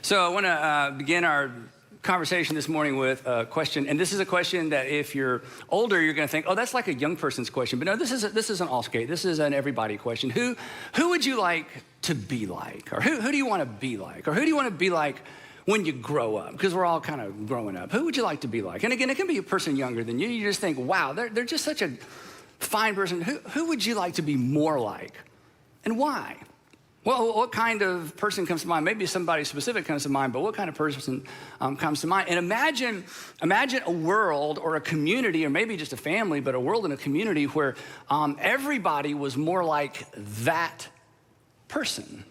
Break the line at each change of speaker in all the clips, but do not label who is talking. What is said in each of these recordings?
So I want to begin our conversation this morning with a question, and this is a question that if you're older, you're going to think, oh, that's like a young person's question. But no, this is an all-skate. This is an everybody question. Who would you like to be like? Or who do you want to be like? Or who do you want to be like when you grow up? Because we're all kind of growing up. Who would you like to be like? And again, it can be a person younger than you. You just think, wow, they're just such a fine person. Who would you like to be more like? And why? Well, what kind of person comes to mind? Maybe somebody specific comes to mind, but what kind of person comes to mind? And imagine a world or a community, or maybe just a family, but a world and a community where everybody was more like that person.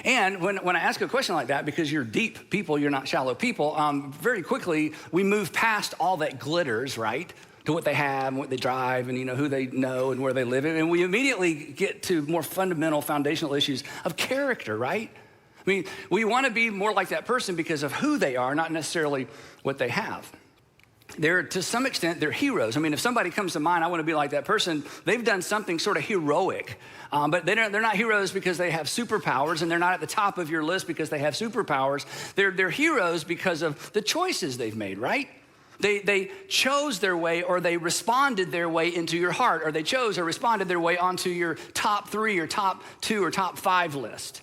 And when I ask a question like that, because you're deep people, you're not shallow people, very quickly we move past all that glitters, right? To what they have and what they drive and who they know and where they live. And we immediately get to more fundamental foundational issues of character, right? I mean, we want to be more like that person because of who they are, not necessarily what they have. To some extent, they're heroes. I mean, if somebody comes to mind, I want to be like that person, they've done something sort of heroic. But they're not heroes because they have superpowers, and they're not at the top of your list because they have superpowers. They're heroes because of the choices they've made, right? They chose their way, or they responded their way into your heart, or they chose or responded their way onto your top 3 or top 2 or top 5 list.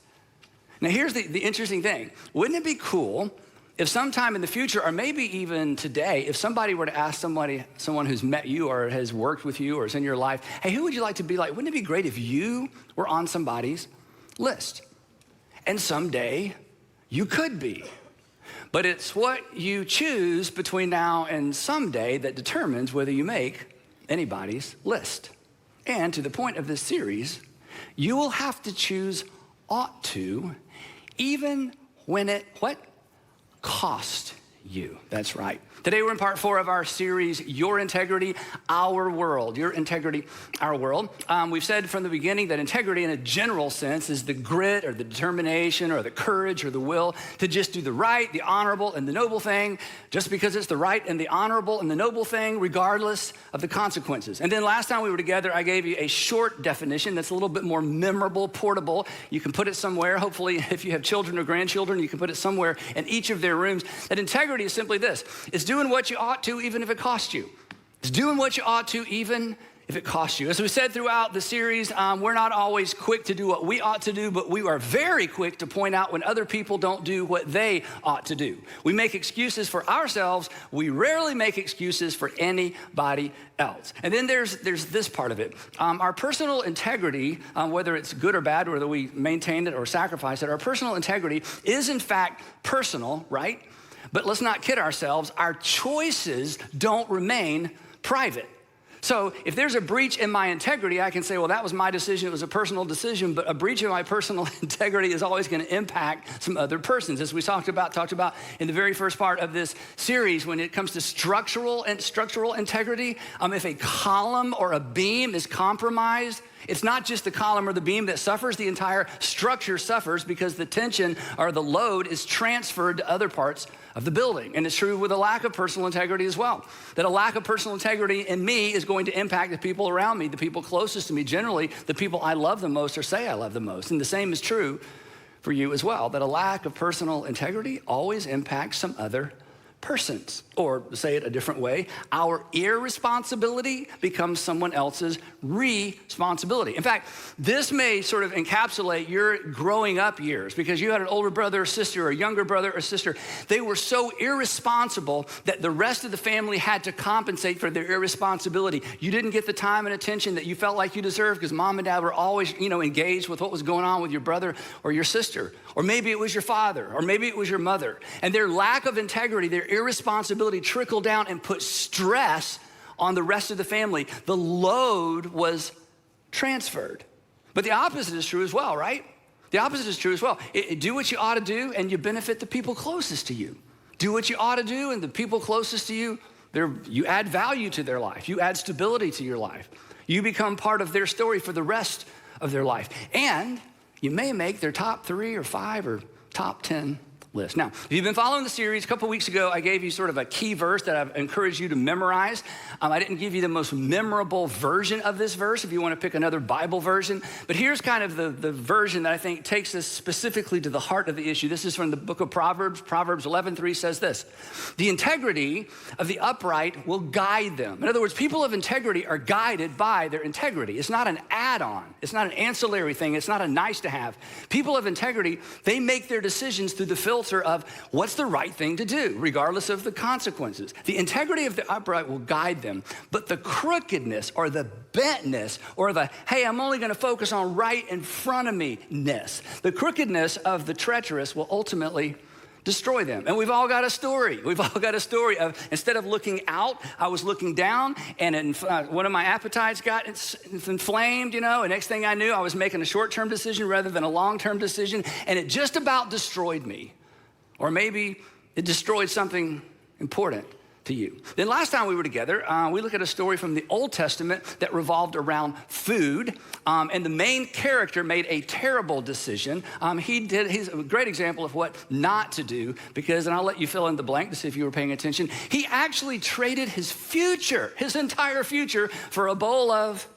Now here's the interesting thing. Wouldn't it be cool if sometime in the future, or maybe even today, if somebody were to ask someone who's met you or has worked with you or is in your life, hey, who would you like to be like? Wouldn't it be great if you were on somebody's list? And someday you could be. But it's what you choose between now and someday that determines whether you make anybody's list. And to the point of this series, you will have to choose ought to, even when it, cost you. That's right. Today we're in part 4 of our series, Your Integrity, Our World. Your Integrity, Our World. We've said from the beginning that integrity in a general sense is the grit or the determination or the courage or the will to just do the right, the honorable, and the noble thing, just because it's the right and the honorable and the noble thing, regardless of the consequences. And then last time we were together, I gave you a short definition that's a little bit more memorable, portable. You can put it somewhere. Hopefully, if you have children or grandchildren, you can put it somewhere in each of their rooms. That integrity is simply this. It's doing what you ought to, even if it costs you. It's doing what you ought to, even if it costs you. As we said throughout the series, we're not always quick to do what we ought to do, but we are very quick to point out when other people don't do what they ought to do. We make excuses for ourselves. We rarely make excuses for anybody else. And then there's this part of it. Our personal integrity, whether it's good or bad, whether we maintain it or sacrifice it, our personal integrity is in fact personal, right? But let's not kid ourselves. Our choices don't remain private. So if there's a breach in my integrity, I can say, well, that was my decision. It was a personal decision, but a breach of my personal integrity is always going to impact some other persons. As we talked about in the very first part of this series, when it comes to structural integrity, if a column or a beam is compromised, it's not just the column or the beam that suffers, the entire structure suffers because the tension or the load is transferred to other parts of the building. And it's true with a lack of personal integrity as well. That a lack of personal integrity in me is going to impact the people around me, the people closest to me, generally the people I love the most or say I love the most. And the same is true for you as well, that a lack of personal integrity always impacts some other persons. Or say it a different way, our irresponsibility becomes someone else's responsibility. In fact, this may sort of encapsulate your growing up years because you had an older brother or sister or a younger brother or sister. They were so irresponsible that the rest of the family had to compensate for their irresponsibility. You didn't get the time and attention that you felt like you deserved because mom and dad were always, engaged with what was going on with your brother or your sister. Or maybe it was your father, or maybe it was your mother. And their lack of integrity, their irresponsibility trickled down and put stress on the rest of the family. The load was transferred. But the opposite is true as well, right? The opposite is true as well. Do what you ought to do and you benefit the people closest to you. Do what you ought to do and the people closest to you, you add value to their life. You add stability to your life. You become part of their story for the rest of their life. And you may make their top 3 or 5 or top 10 list. Now, if you've been following the series, a couple weeks ago, I gave you sort of a key verse that I've encouraged you to memorize. I didn't give you the most memorable version of this verse if you want to pick another Bible version, but here's kind of the version that I think takes us specifically to the heart of the issue. This is from the book of Proverbs. Proverbs 11:3 says this: "The integrity of the upright will guide them." In other words, people of integrity are guided by their integrity. It's not an add-on. It's not an ancillary thing. It's not a nice to have. People of integrity, they make their decisions through the filter of what's the right thing to do, regardless of the consequences. The integrity of the upright will guide them, but the crookedness or the bentness or the, hey, I'm only gonna focus on right in front of me-ness, the crookedness of the treacherous will ultimately destroy them. And we've all got a story. We've all got a story of, instead of looking out, I was looking down, and one of my appetites got inflamed, and next thing I knew, I was making a short-term decision rather than a long-term decision, and it just about destroyed me. Or maybe it destroyed something important to you. Then last time we were together, we looked at a story from the Old Testament that revolved around food, and the main character made a terrible decision. He's a great example of what not to do, because, and I'll let you fill in the blank to see if you were paying attention, he actually traded his future, his entire future, for a bowl of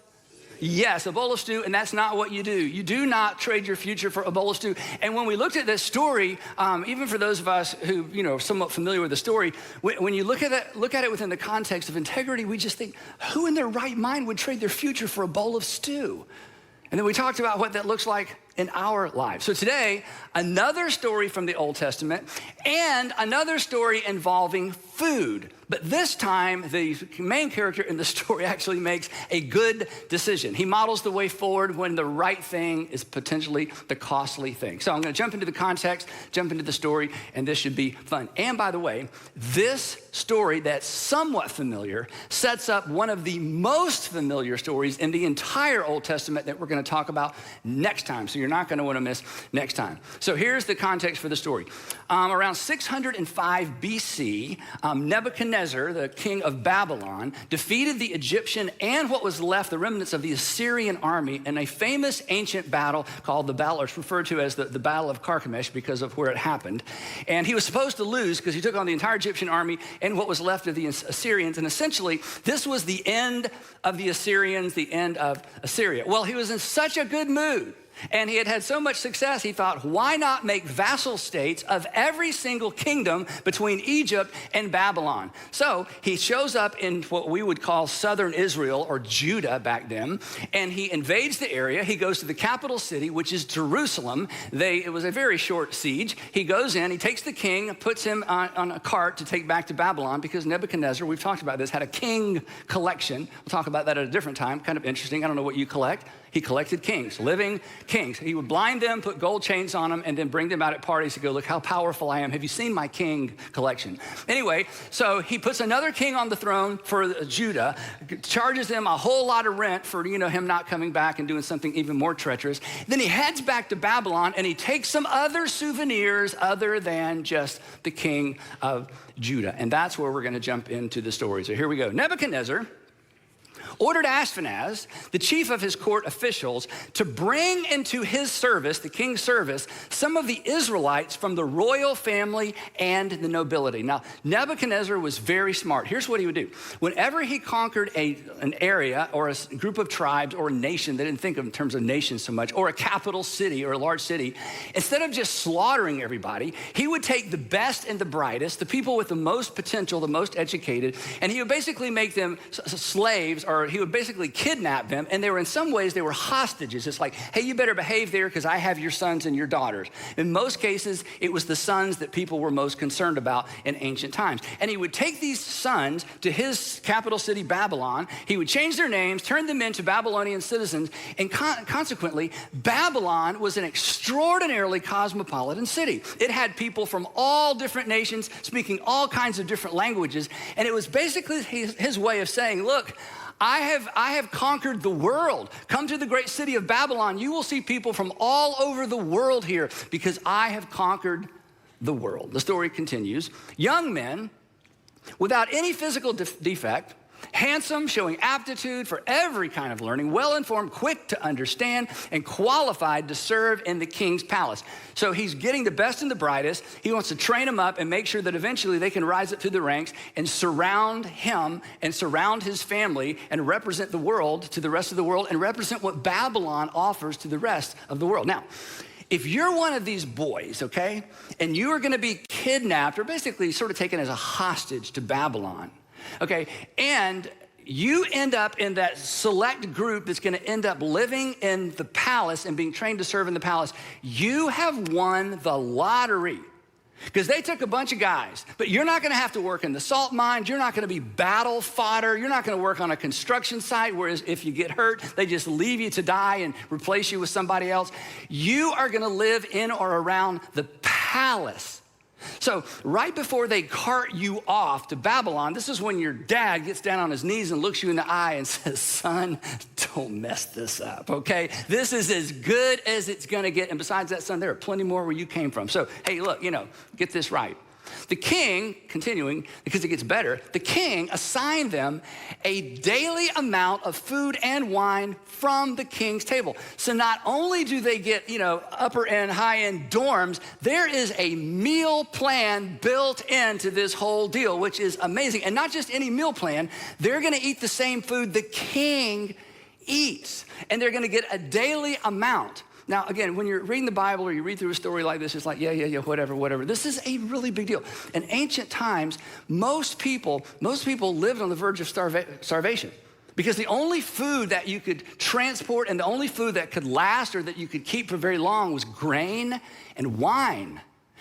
Yes, a bowl of stew, and that's not what you do. You do not trade your future for a bowl of stew. And when we looked at this story, even for those of us who, are somewhat familiar with the story, when you look at it within the context of integrity, we just think, who in their right mind would trade their future for a bowl of stew? And then we talked about what that looks like in our lives. So today, another story from the Old Testament and another story involving food. But this time, the main character in the story actually makes a good decision. He models the way forward when the right thing is potentially the costly thing. So I'm going to jump into the context, jump into the story, and this should be fun. And by the way, this story that's somewhat familiar sets up one of the most familiar stories in the entire Old Testament that we're going to talk about next time. So you're not going to want to miss next time. So here's the context for the story. Around 605 BC, Nebuchadnezzar, the king of Babylon, defeated the Egyptian and what was left, the remnants of the Assyrian army, in a famous ancient battle called the battle, or it's referred to as the Battle of Carchemish because of where it happened. And he was supposed to lose because he took on the entire Egyptian army and what was left of the Assyrians. And essentially, this was the end of the Assyrians, the end of Assyria. Well, he was in such a good mood, and he had had so much success, he thought, why not make vassal states of every single kingdom between Egypt and Babylon? So he shows up in what we would call southern Israel, or Judah back then, and he invades the area. He goes to the capital city, which is Jerusalem. It was a very short siege. He goes in, he takes the king, puts him on a cart to take back to Babylon, because Nebuchadnezzar, we've talked about this, had a king collection. We'll talk about that at a different time. Kind of interesting. I don't know what you collect. He collected kings, living kings. He would blind them, put gold chains on them, and then bring them out at parties to go, look how powerful I am. Have you seen my king collection? Anyway, so he puts another king on the throne for Judah, charges them a whole lot of rent for, him not coming back and doing something even more treacherous. Then he heads back to Babylon, and he takes some other souvenirs other than just the king of Judah. And that's where we're going to jump into the story. So here we go. Nebuchadnezzar ordered Ashpenaz, the chief of his court officials, to bring into his service, the king's service, some of the Israelites from the royal family and the nobility. Now, Nebuchadnezzar was very smart. Here's what he would do. Whenever he conquered an area or a group of tribes or a nation, they didn't think of in terms of nations so much, or a capital city or a large city, instead of just slaughtering everybody, he would take the best and the brightest, the people with the most potential, the most educated, and he would basically make them slaves, or he would basically kidnap them, and in some ways they were hostages. It's like, hey, you better behave there because I have your sons and your daughters. In most cases, it was the sons that people were most concerned about in ancient times. And he would take these sons to his capital city, Babylon. He would change their names, turn them into Babylonian citizens, and consequently, Babylon was an extraordinarily cosmopolitan city. It had people from all different nations speaking all kinds of different languages, and it was basically his way of saying, look, I have conquered the world. Come to the great city of Babylon. You will see people from all over the world here because I have conquered the world. The story continues. Young men without any physical defect handsome, showing aptitude for every kind of learning, well-informed, quick to understand, and qualified to serve in the king's palace. So he's getting the best and the brightest. He wants to train them up and make sure that eventually they can rise up through the ranks and surround him and surround his family and represent the world to the rest of the world and represent what Babylon offers to the rest of the world. Now, if you're one of these boys, okay, and you are gonna be kidnapped or basically sort of taken as a hostage to Babylon, okay, and you end up in that select group that's gonna end up living in the palace and being trained to serve in the palace, you have won the lottery. Because they took a bunch of guys, but you're not gonna have to work in the salt mines, you're not gonna be battle fodder, you're not gonna work on a construction site, whereas if you get hurt, they just leave you to die and replace you with somebody else. You are gonna live in or around the palace. So right before they cart you off to Babylon, this is when your dad gets down on his knees and looks you in the eye and says, son, don't mess this up, okay? This is as good as it's gonna get. And besides that, son, there are plenty more where you came from. So, hey, look, get this right. The king, continuing, because it gets better, the king assigned them a daily amount of food and wine from the king's table. So not only do they get, upper and high end dorms, there is a meal plan built into this whole deal, which is amazing. And not just any meal plan, they're gonna eat the same food the king eats, and they're gonna get a daily amount. Now, again, when you're reading the Bible or you read through a story like this, it's like, yeah, whatever. This is a really big deal. In ancient times, most people lived on the verge of starvation because the only food that you could transport and the only food that could last or that you could keep for very long was grain and wine.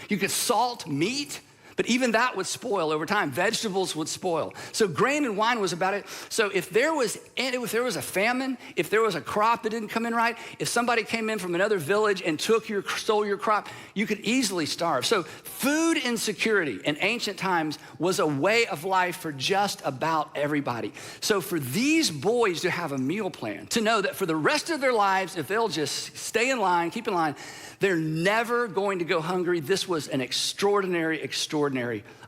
You could salt meat, but even that would spoil over time. Vegetables would spoil. So grain and wine was about it. So if there was a famine, if there was a crop that didn't come in right, if somebody came in from another village and stole your crop, you could easily starve. So food insecurity in ancient times was a way of life for just about everybody. So for these boys to have a meal plan, to know that for the rest of their lives, if they'll just stay in line, keep in line, they're never going to go hungry. This was an extraordinary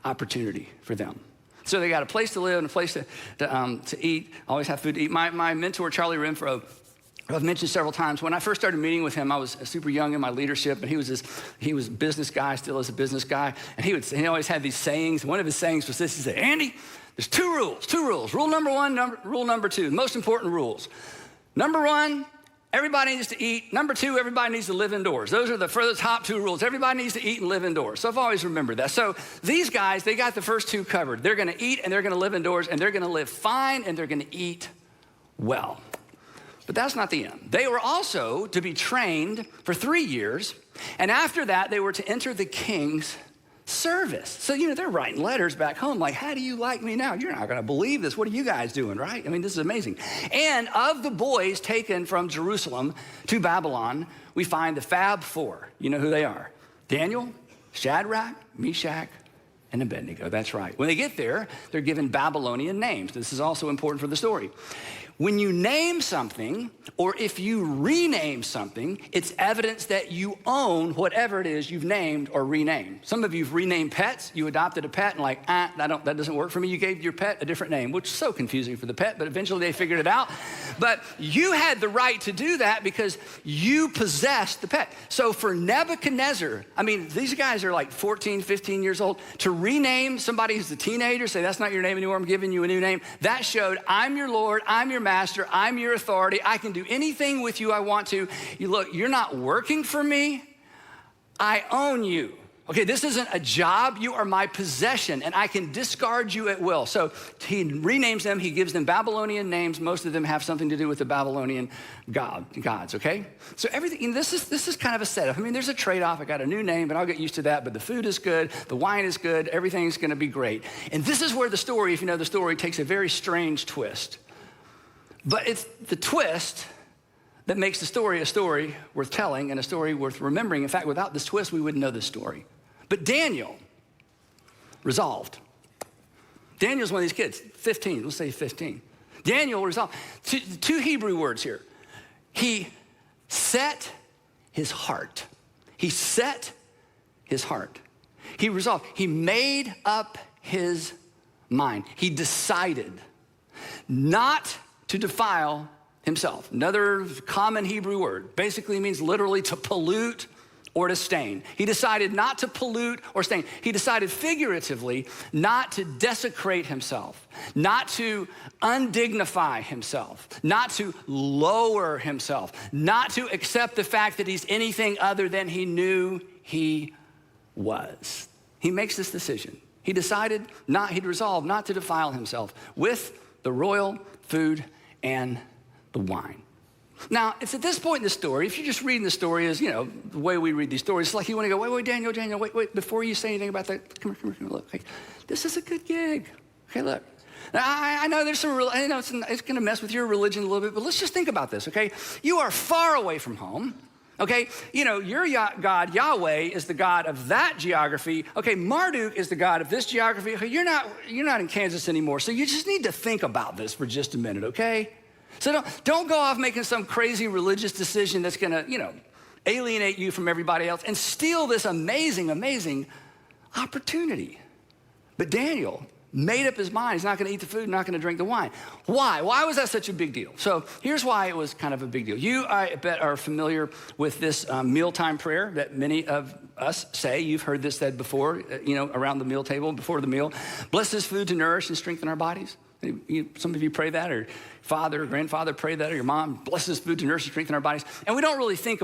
opportunity for them. So they got a place to live and a place to eat, always have food to eat. My mentor, Charlie Renfro, I've mentioned several times, when I first started meeting with him, I was super young in my leadership, and he was a business guy, still is a business guy, and he always had these sayings. One of his sayings was this: he said, Andy, there's two rules. Rule number one, rule number two, the most important rules. Number one, everybody needs to eat. Number two, everybody needs to live indoors. Those are the top two rules. Everybody needs to eat and live indoors. So I've always remembered that. So these guys, they got the first two covered. They're gonna eat and they're gonna live indoors, and they're gonna live fine and they're gonna eat well. But that's not the end. They were also to be trained for 3 years, and after that, they were to enter the king's service. So, they're writing letters back home like, how do you like me now? You're not gonna believe this. What are you guys doing, right? I mean, this is amazing. And of the boys taken from Jerusalem to Babylon, we find the Fab Four. You know who they are? Daniel, Shadrach, Meshach, and Abednego. That's right. When they get there, they're given Babylonian names. This is also important for the story. When you name something, or if you rename something, it's evidence that you own whatever it is you've named or renamed. Some of you've renamed pets. You adopted a pet and that doesn't work for me. You gave your pet a different name, which is so confusing for the pet, but eventually they figured it out. But you had the right to do that because you possessed the pet. So for Nebuchadnezzar, these guys are like 14, 15 years old. To rename somebody who's a teenager, say, that's not your name anymore, I'm giving you a new name. That showed, I'm your Lord, I'm your master, I'm your authority, I can do anything with you I want to. You're not working for me, I own you. Okay, this isn't a job, you are my possession, and I can discard you at will. So he renames them, he gives them Babylonian names. Most of them have something to do with the Babylonian gods, okay? So everything, this is kind of a setup. There's a trade-off. I got a new name, but I'll get used to that, but the food is good, the wine is good, everything's gonna be great. And this is where the story, if you know the story, takes a very strange twist. But it's the twist that makes the story a story worth telling and a story worth remembering. In fact, without this twist, we wouldn't know this story. But Daniel resolved. Daniel's one of these kids, 15, let's say 15. Daniel resolved. Two Hebrew words here. He set his heart. He set his heart. He resolved. He made up his mind. He decided. not to defile himself. Another common Hebrew word, basically means literally to pollute or to stain. He decided not to pollute or stain. He decided figuratively not to desecrate himself, not to undignify himself, not to lower himself, not to accept the fact that he's anything other than he knew he was. He makes this decision. He resolved not to defile himself with the royal food and the wine. Now, it's at this point in the story, if you're just reading the story as, the way we read these stories, it's like you want to go, wait, Daniel, wait, before you say anything about that, come here, look, okay, this is a good gig. Okay, look. Now, I know there's it's going to mess with your religion a little bit, but let's just think about this, okay? You are far away from home. Okay, your God, Yahweh, is the God of that geography. Okay, Marduk is the God of this geography. Okay, you're not in Kansas anymore, so you just need to think about this for just a minute, okay? So don't go off making some crazy religious decision that's gonna, alienate you from everybody else and steal this amazing, amazing opportunity. But Daniel made up his mind. He's not gonna eat the food, not gonna drink the wine. Why? Why was that such a big deal? So here's why it was kind of a big deal. You, I bet, are familiar with this mealtime prayer that many of us say. You've heard this said before, around the meal table, before the meal. Bless this food to nourish and strengthen our bodies. Some of you pray that, or father or grandfather pray that, or your mom, bless this food to nourish and strengthen our bodies. And we don't really think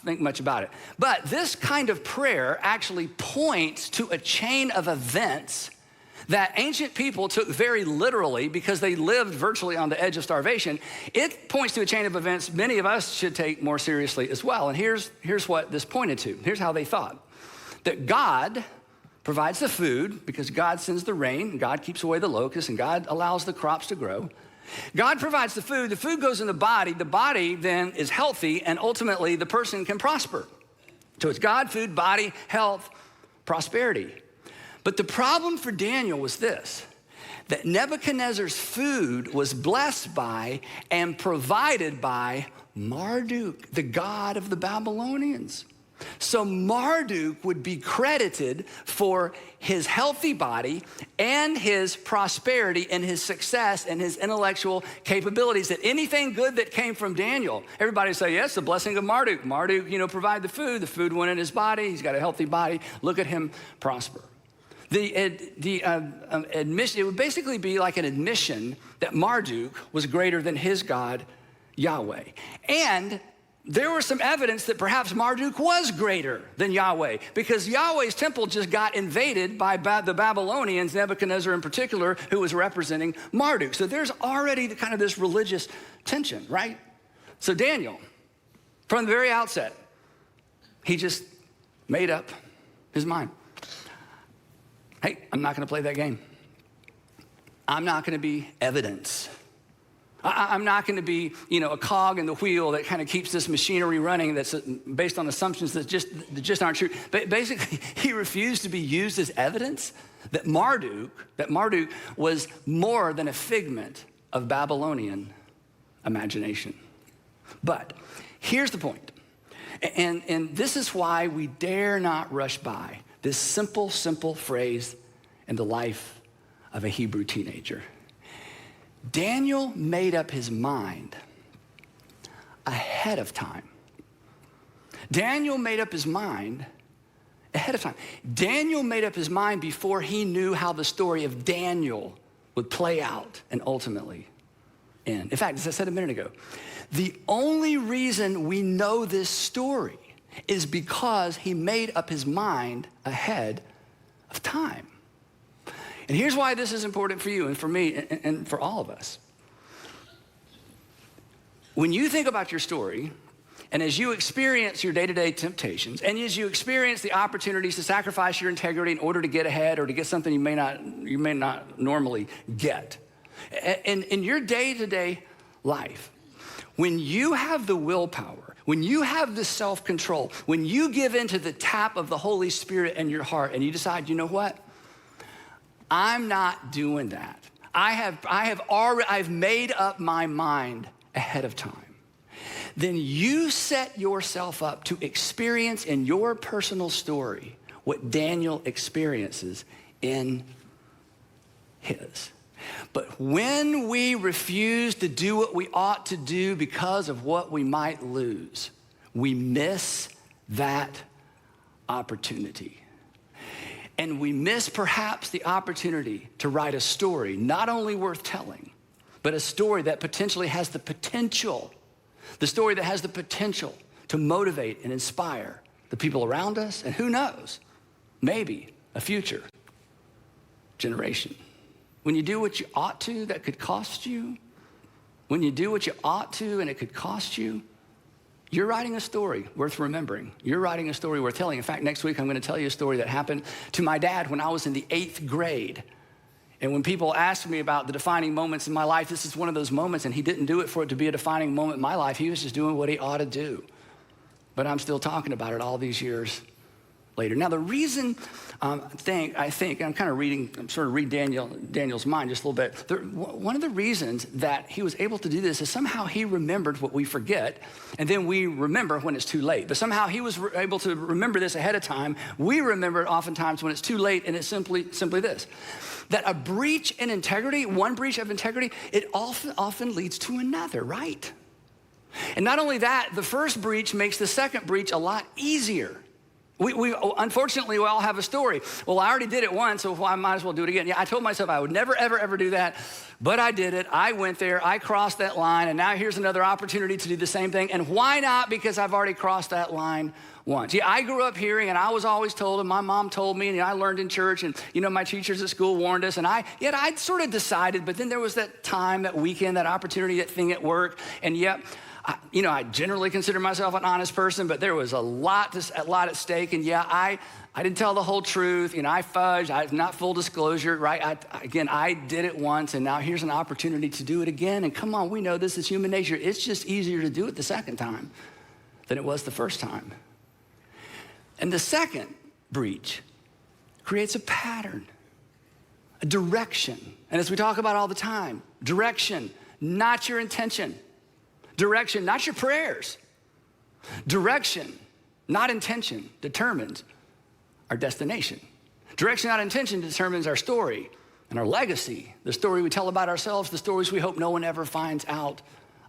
much about it. But this kind of prayer actually points to a chain of events that ancient people took very literally because they lived virtually on the edge of starvation. It points to a chain of events many of us should take more seriously as well. And here's what this pointed to. Here's how they thought. That God provides the food because God sends the rain, God keeps away the locusts, and God allows the crops to grow. God provides the food goes in the body then is healthy, and ultimately the person can prosper. So it's God, food, body, health, prosperity. But the problem for Daniel was this, that Nebuchadnezzar's food was blessed by and provided by Marduk, the god of the Babylonians. So Marduk would be credited for his healthy body and his prosperity and his success and his intellectual capabilities. That anything good that came from Daniel, everybody would say, yes, the blessing of Marduk. Marduk, provided the food went in his body, he's got a healthy body, look at him prosper. The admission, it would basically be like an admission that Marduk was greater than his God, Yahweh. And there was some evidence that perhaps Marduk was greater than Yahweh because Yahweh's temple just got invaded by the Babylonians, Nebuchadnezzar in particular, who was representing Marduk. So there's already kind of this religious tension, right? So Daniel, from the very outset, he just made up his mind. Hey, I'm not gonna play that game. I'm not gonna be evidence. I'm not gonna be, a cog in the wheel that kind of keeps this machinery running that's based on assumptions that just aren't true. But basically, he refused to be used as evidence that Marduk was more than a figment of Babylonian imagination. But here's the point, and this is why we dare not rush by this simple phrase in the life of a Hebrew teenager. Daniel made up his mind ahead of time. Daniel made up his mind ahead of time. Daniel made up his mind before he knew how the story of Daniel would play out and ultimately end. In fact, as I said a minute ago, the only reason we know this story is because he made up his mind ahead of time. And here's why this is important for you and for me and for all of us. When you think about your story, and as you experience your day-to-day temptations, and as you experience the opportunities to sacrifice your integrity in order to get ahead or to get something you may not normally get, in your day-to-day life, when you have the willpower, when you have the self-control, when you give into the tap of the Holy Spirit in your heart and you decide, you know what? I'm not doing that. I've made up my mind ahead of time. Then you set yourself up to experience in your personal story what Daniel experiences in his. But when we refuse to do what we ought to do because of what we might lose, we miss that opportunity. And we miss perhaps the opportunity to write a story not only worth telling, but a story that potentially has the potential, the story that has the potential to motivate and inspire the people around us, and who knows, maybe a future generation. When you do what you ought to, that could cost you. When you do what you ought to and it could cost you, you're writing a story worth remembering. You're writing a story worth telling. In fact, next week I'm going to tell you a story that happened to my dad when I was in the 8th grade. And when people ask me about the defining moments in my life, this is one of those moments, and he didn't do it for it to be a defining moment in my life. He was just doing what he ought to do. But I'm still talking about it all these years later. Now, the reason I'm sort of reading Daniel's mind just a little bit. One of the reasons that he was able to do this is somehow he remembered what we forget, and then we remember when it's too late. But somehow he was able to remember this ahead of time. We remember it oftentimes when it's too late, and it's simply this, that a breach in integrity, one breach of integrity, it often leads to another, right? And not only that, the first breach makes the second breach a lot easier. Unfortunately, we all have a story. Well, I already did it once, so I might as well do it again. Yeah, I told myself I would never, ever, ever do that, but I did it. I went there, I crossed that line, and now here's another opportunity to do the same thing. And why not? Because I've already crossed that line once. Yeah, I grew up hearing, and I was always told, and my mom told me, and I learned in church, and my teachers at school warned us, and I'd sort of decided, but then there was that time, that weekend, that opportunity, that thing at work, and yet, I generally consider myself an honest person, but there was a lot at stake. And I didn't tell the whole truth. I fudged. Not full disclosure, right? I did it once, and now here's an opportunity to do it again. And come on, we know this is human nature. It's just easier to do it the second time than it was the first time. And the second breach creates a pattern, a direction. And as we talk about all the time, direction, not your intention. Direction, not your prayers. Direction, not intention, determines our destination. Direction, not intention, determines our story and our legacy, the story we tell about ourselves, the stories we hope no one ever finds out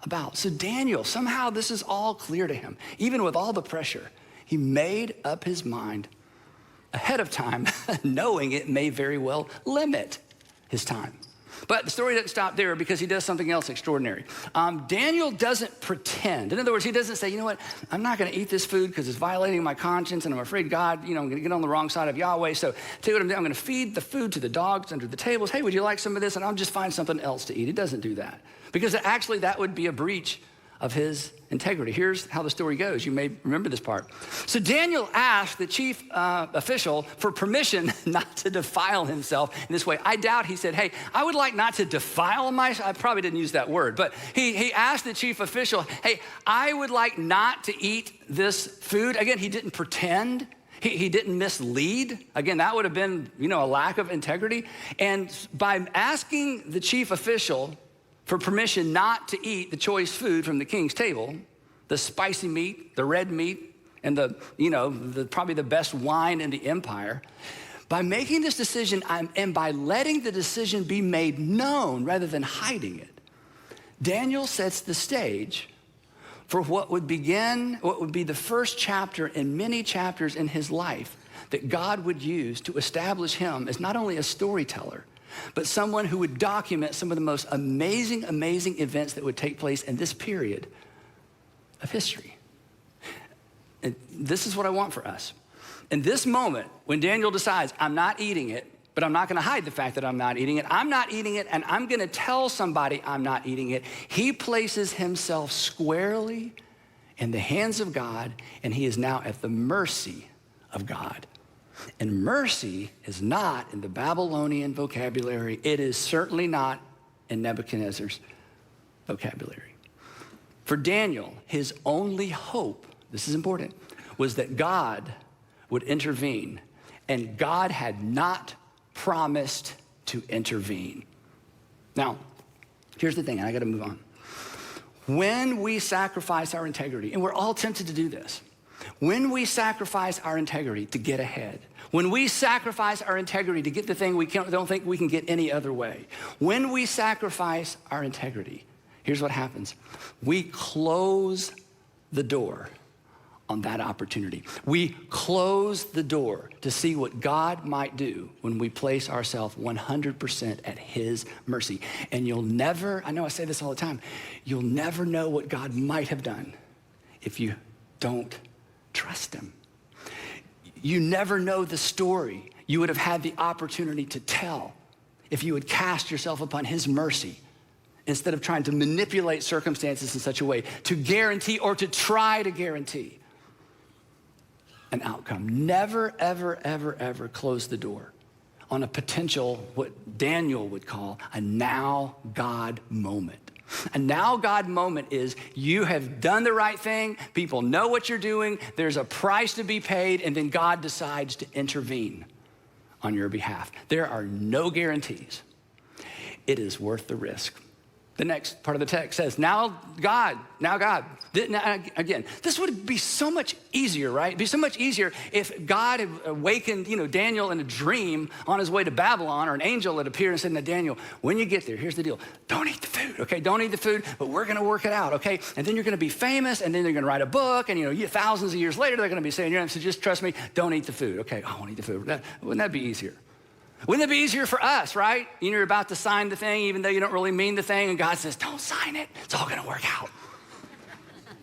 about. So Daniel, somehow this is all clear to him. Even with all the pressure, he made up his mind ahead of time, knowing it may very well limit his time. But the story doesn't stop there, because he does something else extraordinary. Daniel doesn't pretend. In other words, he doesn't say, you know what, I'm not going to eat this food because it's violating my conscience, and I'm afraid God, I'm going to get on the wrong side of Yahweh. So tell you what I'm doing, I'm going to feed the food to the dogs under the tables. Hey, would you like some of this? And I'll just find something else to eat. He doesn't do that, because actually that would be a breach of his integrity. Here's how the story goes. You may remember this part. So Daniel asked the chief official for permission not to defile himself in this way. I doubt he said, hey, I would like not to defile myself. I probably didn't use that word, but he asked the chief official, hey, I would like not to eat this food. Again, he didn't pretend. He didn't mislead. Again, that would have been, a lack of integrity. And by asking the chief official for permission not to eat the choice food from the king's table, the spicy meat, the red meat, and probably the best wine in the empire, by making this decision and by letting the decision be made known rather than hiding it, Daniel sets the stage for what would be the first chapter in many chapters in his life that God would use to establish him as not only a storyteller, but someone who would document some of the most amazing events that would take place in this period of history. And this is what I want for us. In this moment, when Daniel decides, I'm not eating it, but I'm not going to hide the fact that I'm not eating it. I'm not eating it, and I'm going to tell somebody I'm not eating it. He places himself squarely in the hands of God, and he is now at the mercy of God. And mercy is not in the Babylonian vocabulary. It is certainly not in Nebuchadnezzar's vocabulary. For Daniel, his only hope, this is important, was that God would intervene. And God had not promised to intervene. Now, here's the thing, and I got to move on. When we sacrifice our integrity, and we're all tempted to do this, when we sacrifice our integrity to get ahead, When we sacrifice our integrity to get the thing we don't think we can get any other way, when we sacrifice our integrity, here's what happens. We close the door on that opportunity. We close the door to see what God might do when we place ourselves 100% at his mercy. And you'll never, I know I say this all the time, you'll never know what God might have done if you don't trust him. You never know the story you would have had the opportunity to tell if you would cast yourself upon his mercy instead of trying to manipulate circumstances in such a way to guarantee or to try to guarantee an outcome. Never, ever, ever, ever close the door on a potential, what Daniel would call a now God moment. A now God moment is you have done the right thing, people know what you're doing, there's a price to be paid, and then God decides to intervene on your behalf. There are no guarantees. It is worth the risk. The next part of the text says, now God. Again, this would be so much easier, right? It'd be so much easier if God had awakened, Daniel in a dream on his way to Babylon, or an angel had appeared and said, now Daniel, when you get there, here's the deal. Don't eat the food, okay? Don't eat the food, but we're gonna work it out, okay? And then you're gonna be famous, and then they're gonna write a book, and thousands of years later, they're gonna be saying, so just trust me, don't eat the food. Okay, I won't eat the food. Wouldn't that be easier? Wouldn't it be easier for us, right? You're about to sign the thing, even though you don't really mean the thing, and God says, don't sign it. It's all gonna work out.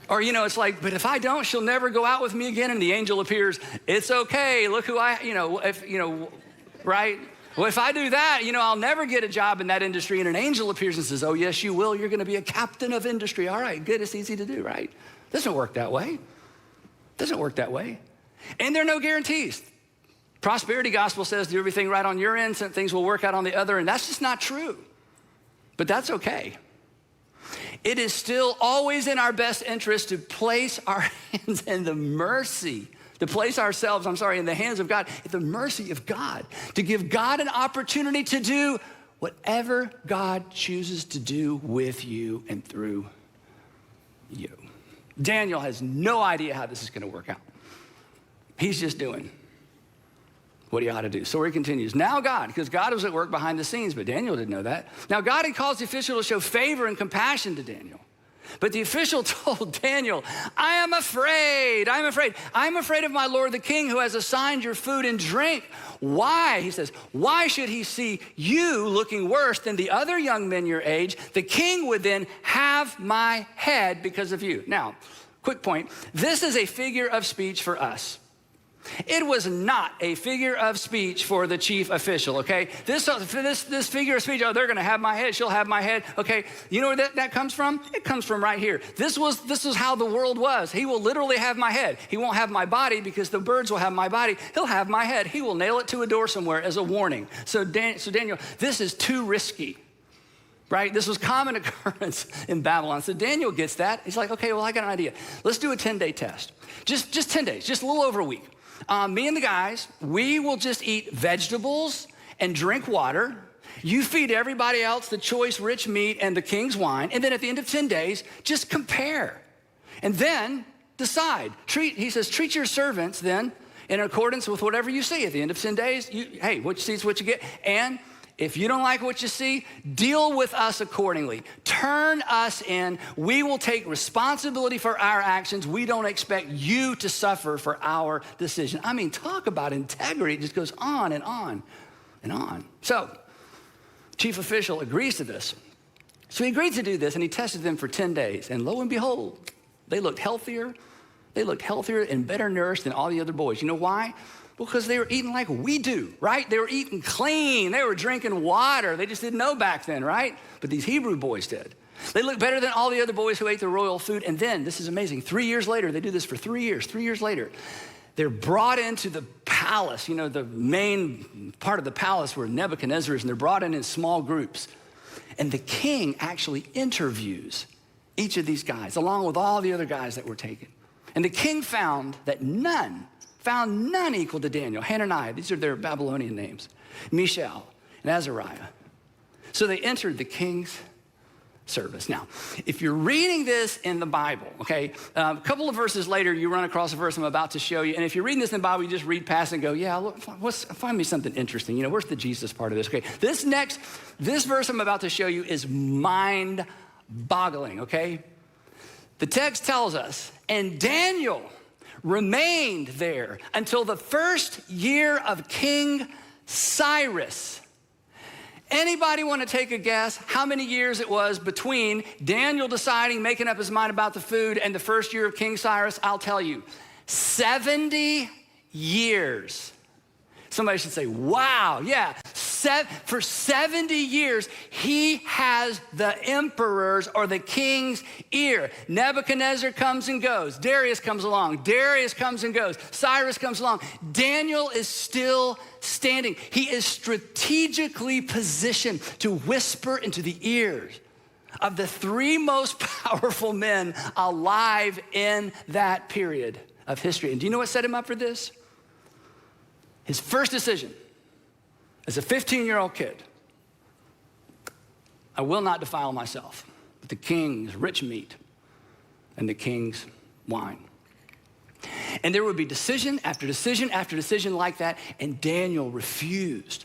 Or, it's like, but if I don't, she'll never go out with me again, and the angel appears. It's okay, look who right? Well, if I do that, I'll never get a job in that industry, and an angel appears and says, oh, yes, you will. You're gonna be a captain of industry. All right, good, it's easy to do, right? Doesn't work that way. Doesn't work that way. And there are no guarantees. Prosperity gospel says do everything right on your end, some things will work out on the other, and that's just not true. But that's okay. It is still always in our best interest to place our hands in the mercy, to place ourselves, in the hands of God, at the mercy of God, to give God an opportunity to do whatever God chooses to do with you and through you. Daniel has no idea how this is gonna work out. He's just doing what he ought to do. So he continues, now God, because God was at work behind the scenes, but Daniel didn't know that. Now God had caused the official to show favor and compassion to Daniel. But the official told Daniel, I'm afraid of my lord the king, who has assigned your food and drink. Why? He says, why should he see you looking worse than the other young men your age? The king would then have my head because of you. Now, quick point, this is a figure of speech for us. It was not a figure of speech for the chief official, okay? This figure of speech, oh, they're gonna have my head, she'll have my head, okay? You know where that comes from? It comes from right here. This is how the world was. He will literally have my head. He won't have my body because the birds will have my body. He'll have my head. He will nail it to a door somewhere as a warning. So Daniel, this is too risky, right? This was common occurrence in Babylon. So Daniel gets that. He's like, okay, well, I got an idea. Let's do a 10-day test. Just 10 days, just a little over a week. Me and the guys, we will just eat vegetables and drink water. You feed everybody else the choice rich meat and the king's wine. And then at the end of 10 days, just compare. And then decide. He says, treat your servants then in accordance with whatever you see. At the end of 10 days, hey, what you see is what you get. And if you don't like what you see, deal with us accordingly. Turn us in. We will take responsibility for our actions. We don't expect you to suffer for our decision. I mean, talk about integrity. It just goes on and on and on. So, chief official agrees to this. So he agreed to do this, and he tested them for 10 days. And lo and behold, they looked healthier. They looked healthier and better nourished than all the other boys. You know why? Because they were eating like we do, right? They were eating clean. They were drinking water. They just didn't know back then, right? But these Hebrew boys did. They looked better than all the other boys who ate the royal food. And then, this is amazing, 3 years later, they do this for 3 years. 3 years later, they're brought into the palace, the main part of the palace where Nebuchadnezzar is, and they're brought in small groups. And the king actually interviews each of these guys, along with all the other guys that were taken. And the king found none equal to Daniel, Hananiah, these are their Babylonian names, Mishael and Azariah. So they entered the king's service. Now, if you're reading this in the Bible, okay, a couple of verses later, you run across a verse I'm about to show you. And if you're reading this in the Bible, you just read past and go, yeah, look, find me something interesting. You know, where's the Jesus part of this? Okay, this verse I'm about to show you is mind-boggling, okay? The text tells us, and Daniel remained there until the first year of King Cyrus. Anybody want to take a guess how many years it was between Daniel deciding, making up his mind about the food, and the first year of King Cyrus? I'll tell you, 70 years. Somebody should say, wow, yeah. For 70 years, he has the emperor's or the king's ear. Nebuchadnezzar comes and goes. Darius comes along. Darius comes and goes. Cyrus comes along. Daniel is still standing. He is strategically positioned to whisper into the ears of the three most powerful men alive in that period of history. And do you know what set him up for this? His first decision as a 15-year-old kid, I will not defile myself with the king's rich meat and the king's wine. And there would be decision after decision after decision like that, and Daniel refused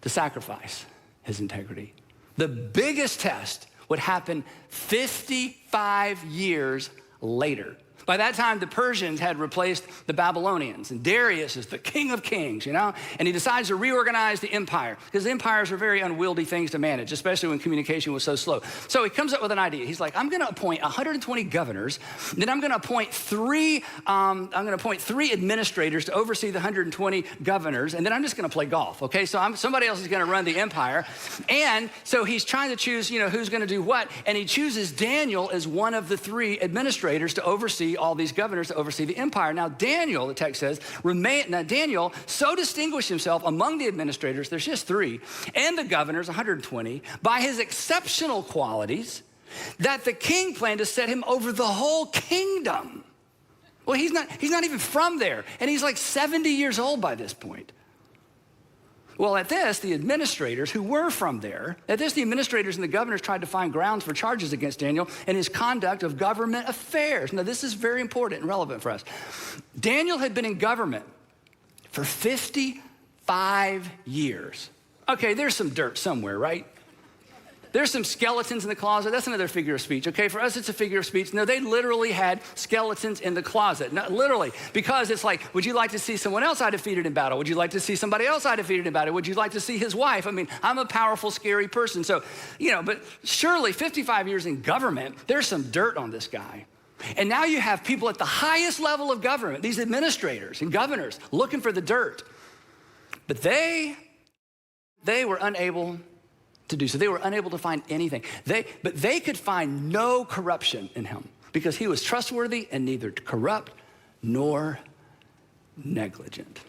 to sacrifice his integrity. The biggest test would happen 55 years later. By that time, the Persians had replaced the Babylonians, and Darius is the king of kings, you know? And he decides to reorganize the empire, because empires are very unwieldy things to manage, especially when communication was so slow. So he comes up with an idea. He's like, I'm gonna appoint 120 governors, then I'm gonna appoint three administrators to oversee the 120 governors, and then I'm just gonna play golf, okay? So somebody else is gonna run the empire. And so he's trying to choose, you know, who's gonna do what, and he chooses Daniel as one of the three administrators to oversee all these governors to oversee the empire. Now Daniel, the text says, Daniel so distinguished himself among the administrators, there's just three, and the governors, 120, by his exceptional qualities, that the king planned to set him over the whole kingdom. Well, he's not even from there, and he's like 70 years old by this point. Well, at this, the administrators who were from there, the administrators and the governors tried to find grounds for charges against Daniel and his conduct of government affairs. Now, this is very important and relevant for us. Daniel had been in government for 55 years. Okay, there's some dirt somewhere, right? There's some skeletons in the closet. That's another figure of speech, okay? For us, it's a figure of speech. No, they literally had skeletons in the closet. No, literally, because it's like, would you like to see someone else I defeated in battle? Would you like to see somebody else I defeated in battle? Would you like to see his wife? I mean, I'm a powerful, scary person. So, you know, but surely 55 years in government, there's some dirt on this guy. And now you have people at the highest level of government, these administrators and governors, looking for the dirt. But they were unable to do so. They were unable to find anything. But they could find no corruption in him because he was trustworthy and neither corrupt nor negligent.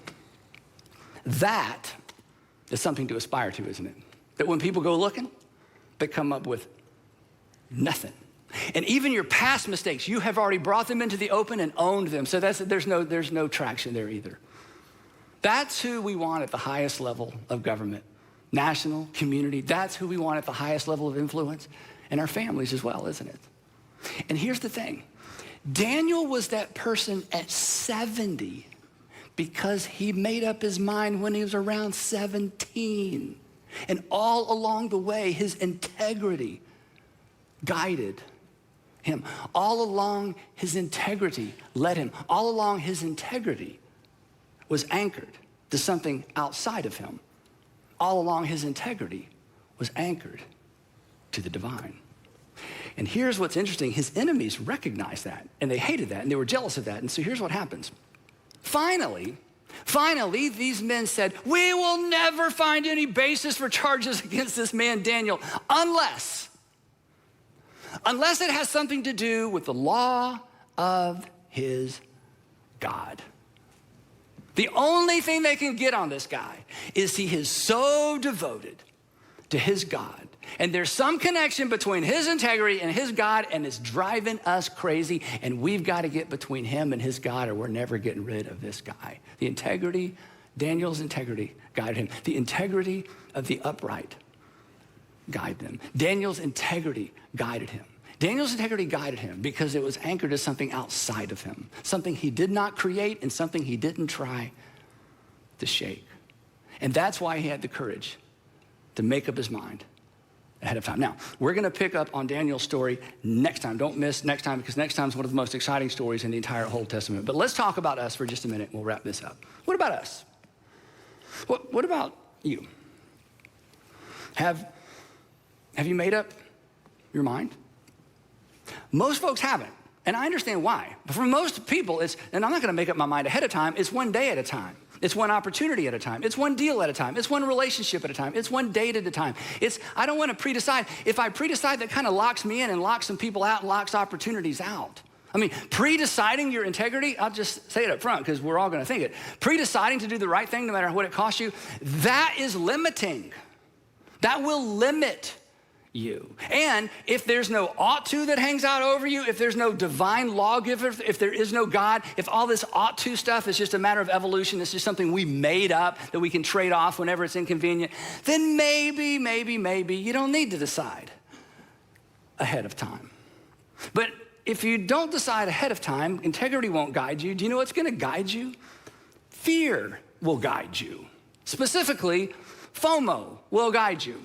That is something to aspire to, isn't it? That when people go looking, they come up with nothing. And even your past mistakes, you have already brought them into the open and owned them. So there's no traction there either. That's who we want at the highest level of government. National, community, that's who we want at the highest level of influence, and our families as well, isn't it? And here's the thing. Daniel was that person at 70 because he made up his mind when he was around 17. And all along the way, his integrity guided him. All along, his integrity led him. All along, his integrity was anchored to something outside of him. All along, his integrity was anchored to the divine. And here's what's interesting. His enemies recognized that, and they hated that, and they were jealous of that. And so here's what happens. Finally, these men said, we will never find any basis for charges against this man, Daniel, unless it has something to do with the law of his God. The only thing they can get on this guy is he is so devoted to his God. And there's some connection between his integrity and his God, and it's driving us crazy. And we've got to get between him and his God, or we're never getting rid of this guy. The integrity, Daniel's integrity guided him. The integrity of the upright guide them. Daniel's integrity guided him. Daniel's integrity guided him because it was anchored to something outside of him, something he did not create and something he didn't try to shake. And that's why he had the courage to make up his mind ahead of time. Now, we're gonna pick up on Daniel's story next time. Don't miss next time, because next time is one of the most exciting stories in the entire Old Testament. But let's talk about us for just a minute and we'll wrap this up. What about us? What about you? Have you made up your mind? Most folks haven't, and I understand why. But for most people, and I'm not gonna make up my mind ahead of time, it's one day at a time. It's one opportunity at a time. It's one deal at a time. It's one relationship at a time. It's one date at a time. I don't wanna pre-decide. If I pre-decide, that kind of locks me in and locks some people out and locks opportunities out. I mean, pre-deciding your integrity, I'll just say it up front because we're all gonna think it. Pre-deciding to do the right thing no matter what it costs you, that is limiting. That will limit you. And if there's no ought to that hangs out over you, if there's no divine lawgiver, if there is no God, if all this ought to stuff is just a matter of evolution, it's just something we made up that we can trade off whenever it's inconvenient, then maybe you don't need to decide ahead of time. But if you don't decide ahead of time, integrity won't guide you. Do you know what's gonna guide you? Fear will guide you. Specifically, FOMO will guide you.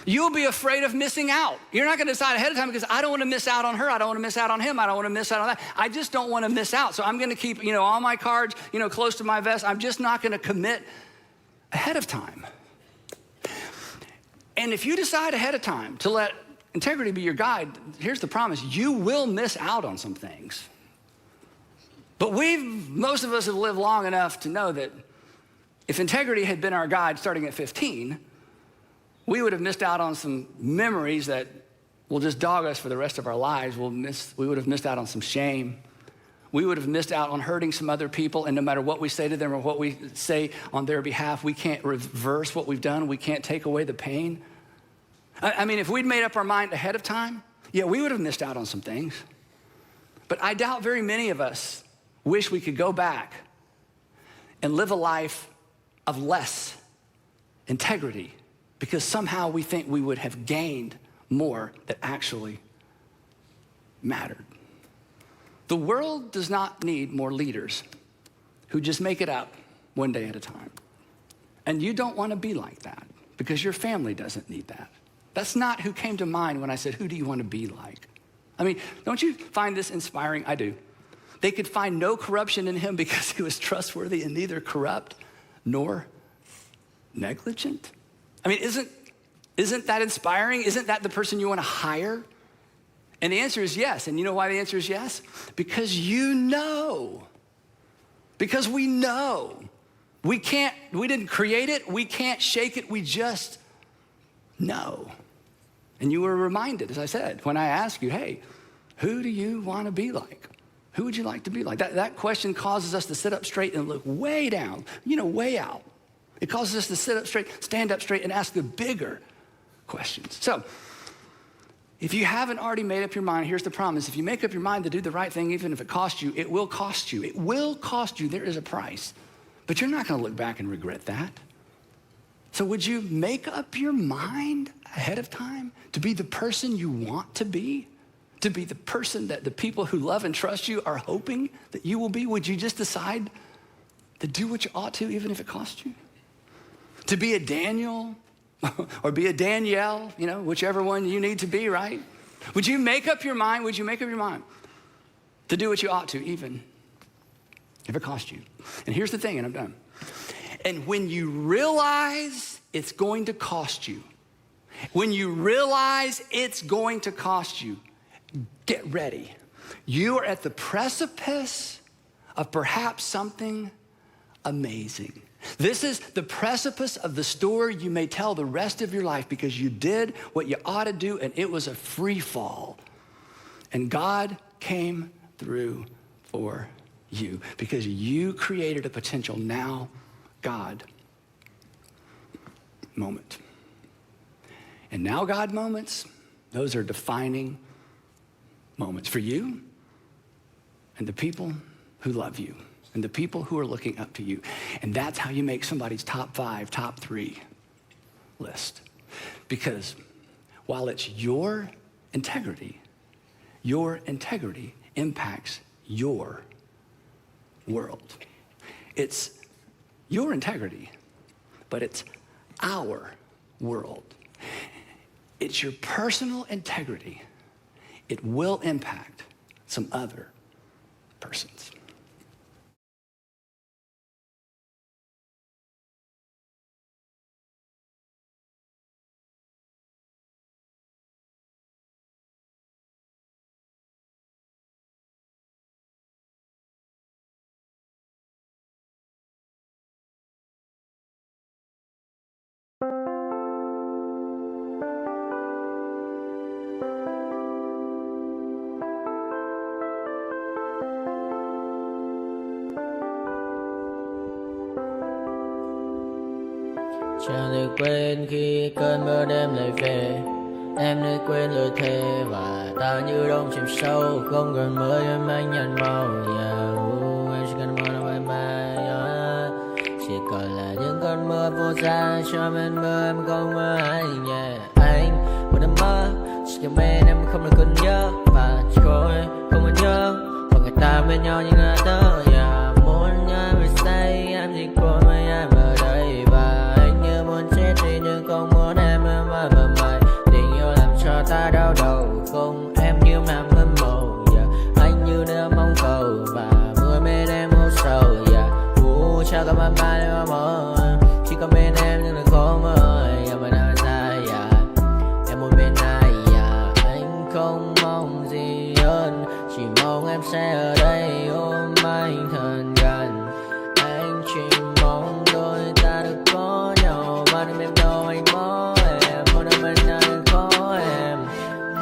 You'll be afraid of missing out. You're not gonna decide ahead of time because I don't wanna miss out on her. I don't wanna miss out on him. I don't wanna miss out on that. I just don't wanna miss out. So I'm gonna keep, all my cards, close to my vest. I'm just not gonna commit ahead of time. And if you decide ahead of time to let integrity be your guide, here's the promise: you will miss out on some things. But most of us have lived long enough to know that if integrity had been our guide starting at 15, we would have missed out on some memories that will just dog us for the rest of our lives. We would have missed out on some shame. We would have missed out on hurting some other people, and no matter what we say to them or what we say on their behalf, we can't reverse what we've done. We can't take away the pain. I mean, if we'd made up our mind ahead of time, yeah, we would have missed out on some things. But I doubt very many of us wish we could go back and live a life of less integrity, because somehow we think we would have gained more that actually mattered. The world does not need more leaders who just make it up one day at a time. And you don't want to be like that, because your family doesn't need that. That's not who came to mind when I said, who do you want to be like? I mean, don't you find this inspiring? I do. They could find no corruption in him because he was trustworthy and neither corrupt nor negligent. I mean, isn't that inspiring? Isn't that the person you want to hire? And the answer is yes. And you know why the answer is yes? Because because we know. We didn't create it, we can't shake it, we just know. And you were reminded, as I said, when I asked you, hey, who do you want to be like? Who would you like to be like? That question causes us to sit up straight and look way down, way out. It causes us to sit up straight, stand up straight, and ask the bigger questions. So, if you haven't already made up your mind, here's the promise. If you make up your mind to do the right thing, even if it costs you, it will cost you. It will cost you. There is a price. But you're not going to look back and regret that. So would you make up your mind ahead of time to be the person you want to be the person that the people who love and trust you are hoping that you will be? Would you just decide to do what you ought to, even if it costs you? To be a Daniel or be a Danielle, whichever one you need to be, right? Would you make up your mind? Would you make up your mind to do what you ought to, even if it costs you? And here's the thing, and I'm done. And when you realize it's going to cost you, when you realize it's going to cost you, get ready. You are at the precipice of perhaps something amazing. This is the precipice of the story you may tell the rest of your life, because you did what you ought to do and it was a free fall. And God came through for you because you created a potential now God moment. And now God moments, those are defining moments for you and the people who love you and the people who are looking up to you. And that's how you make somebody's top 5, top 3 list. Because while it's your integrity impacts your world. It's your integrity, but it's our world. It's your personal integrity. It will impact some other persons.
Chẳng thể quên khi cơn mưa đêm lại về. Em nơi quên lời thề và ta như đông chìm sâu. Không còn mới em anh nhận màu. Em chỉ cần mơ đâu em chỉ còn là những cơn mưa vô giá. Cho men mơ em không mơ anh. Anh một đêm mơ chỉ cần bên em không được cơn nhớ. Và chỉ có em không muốn nhớ. Và người ta bên nhau như ngã tớ. Muốn nhớ về say em chỉ có mấy em ở đây. Và anh như muốn chết đi nhưng không muốn em mơ mày. Tình yêu làm cho ta đau đầu. Không em như làm mơ màu. Anh như đeo mong cầu. Và mưa bên em u sầu. Chào các bạn ba đêm mơ. Chỉ có bên em nhưng là khó mơ. Mà đã ra em muốn bên ai. Anh không mong gì hơn. Chỉ mong em sẽ ở đây ôm anh thật gần. Anh chỉ mong đôi ta được có nhau. Mà đừng em đâu anh bỏ em. Một đêm bên anh có em.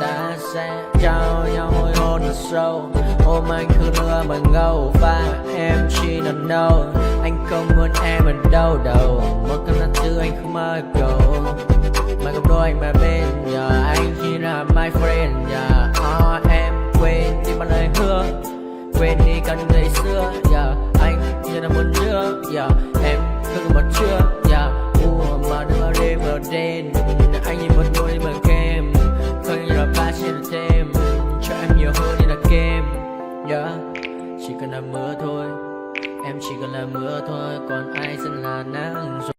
Ta sẽ trao nhau môi hôn thật sâu. Ôm anh cứ nữa bằng gâu. Và em chỉ nằm đâu. Anh không muốn em ở đâu đâu. Một cơn nắng thứ anh không mơ cầu. Mà không đôi anh mà bên anh chỉ là my friend. Em quên đi bao lời hứa. Quên đi cả những ngày xưa. Anh như là muốn nữa. Em cứ một chưa. Mà đừng đêm ở đêm. Anh nhìn một đôi mà kem. Không như là ba trên thêm. Cho em nhiều hơn như là kem. Chỉ cần là mưa thôi. Em chỉ cần là mưa thôi. Còn ai sẽ là nắng rồi.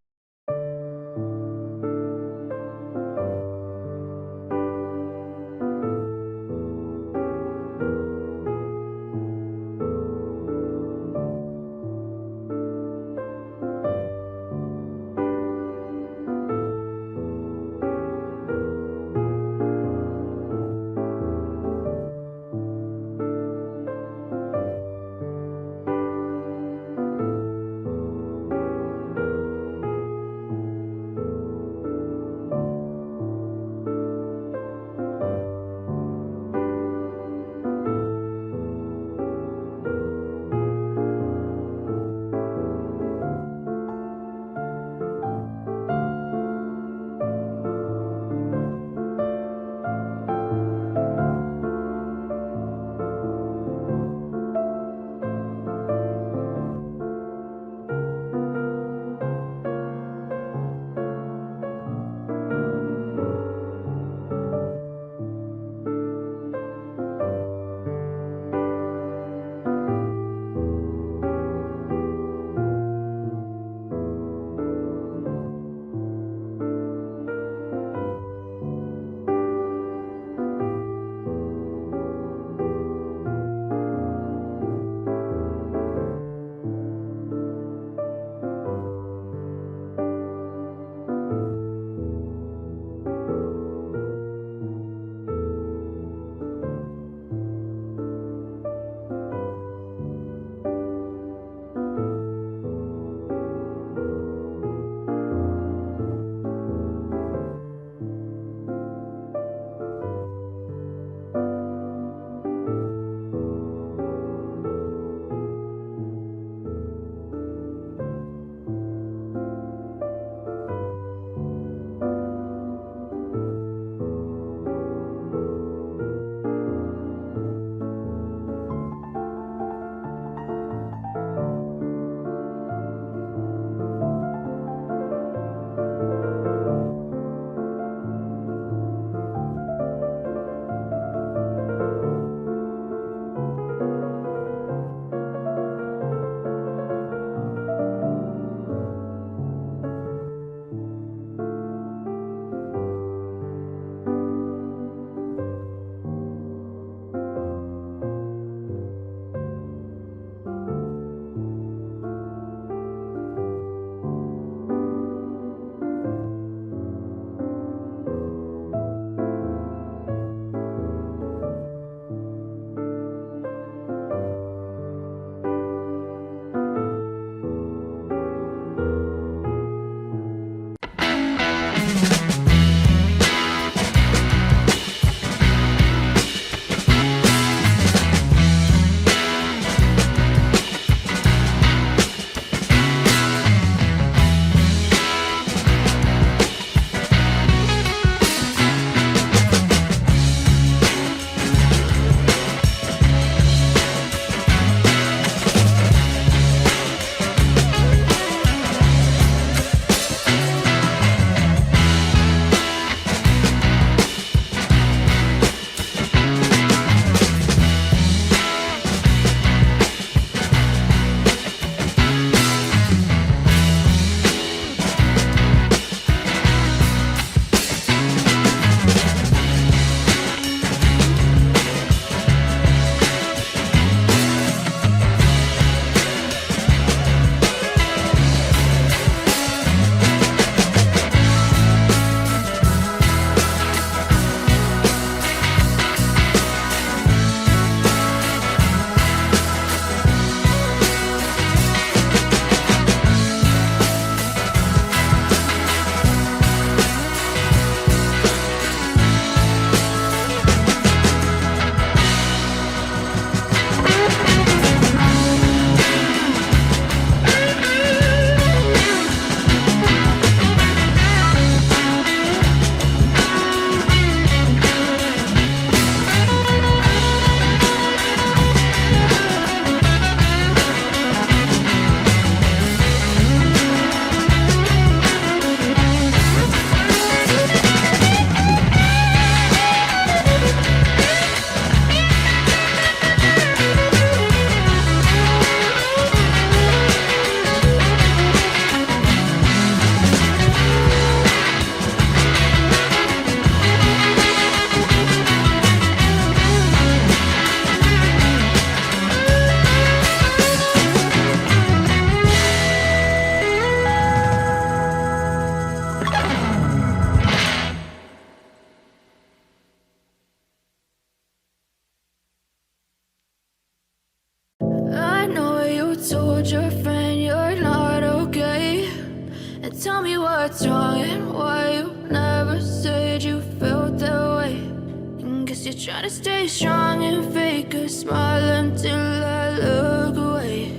what's wrong and why you never said you felt that way. And guess you're trying to stay strong and fake a smile until I look away.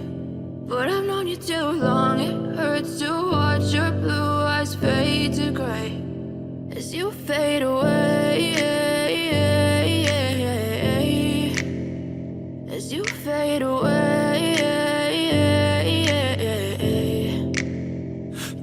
But I've known you too long, it hurts to watch your blue eyes fade to gray as you fade away, as you fade away.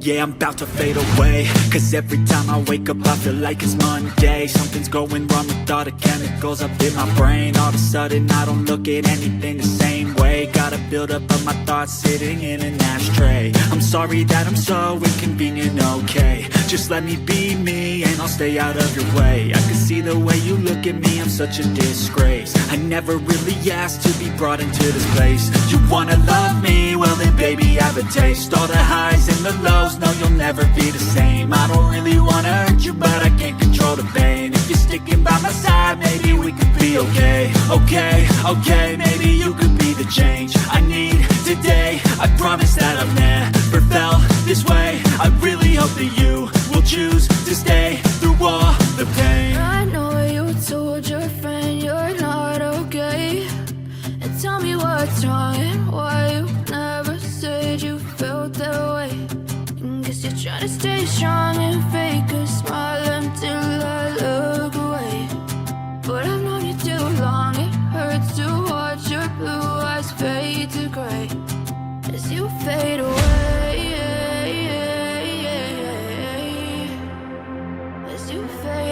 Yeah, I'm about to fade away, cause every time I wake up I feel like it's Monday. Something's going wrong with all the chemicals up in my brain. All of a sudden I don't look at anything the same way. Gotta build up of my thoughts sitting in an ashtray. I'm sorry that I'm so inconvenient, okay. Just let me be me and I'll stay out of your way. I can see the way you look at me, I'm such a disgrace. I never really asked to be brought into this place. You wanna love me? Well then baby have a taste. All the highs and the lows, no you'll never be the same. I don't really wanna hurt you but I can't control the pain. If you're sticking by my side maybe we could be okay. Okay, maybe you could be the change I need today. I promise that I've never felt this way. I really hope that you will choose to stay through all the pain.
I know you told your friend you're not okay, and tell me what's wrong and why you never said you felt that way. And guess you're trying to stay strong and fake a smile until I look away. But I've known you too long, it hurts to watch your blue eyes fade to gray as you fade away, as you fade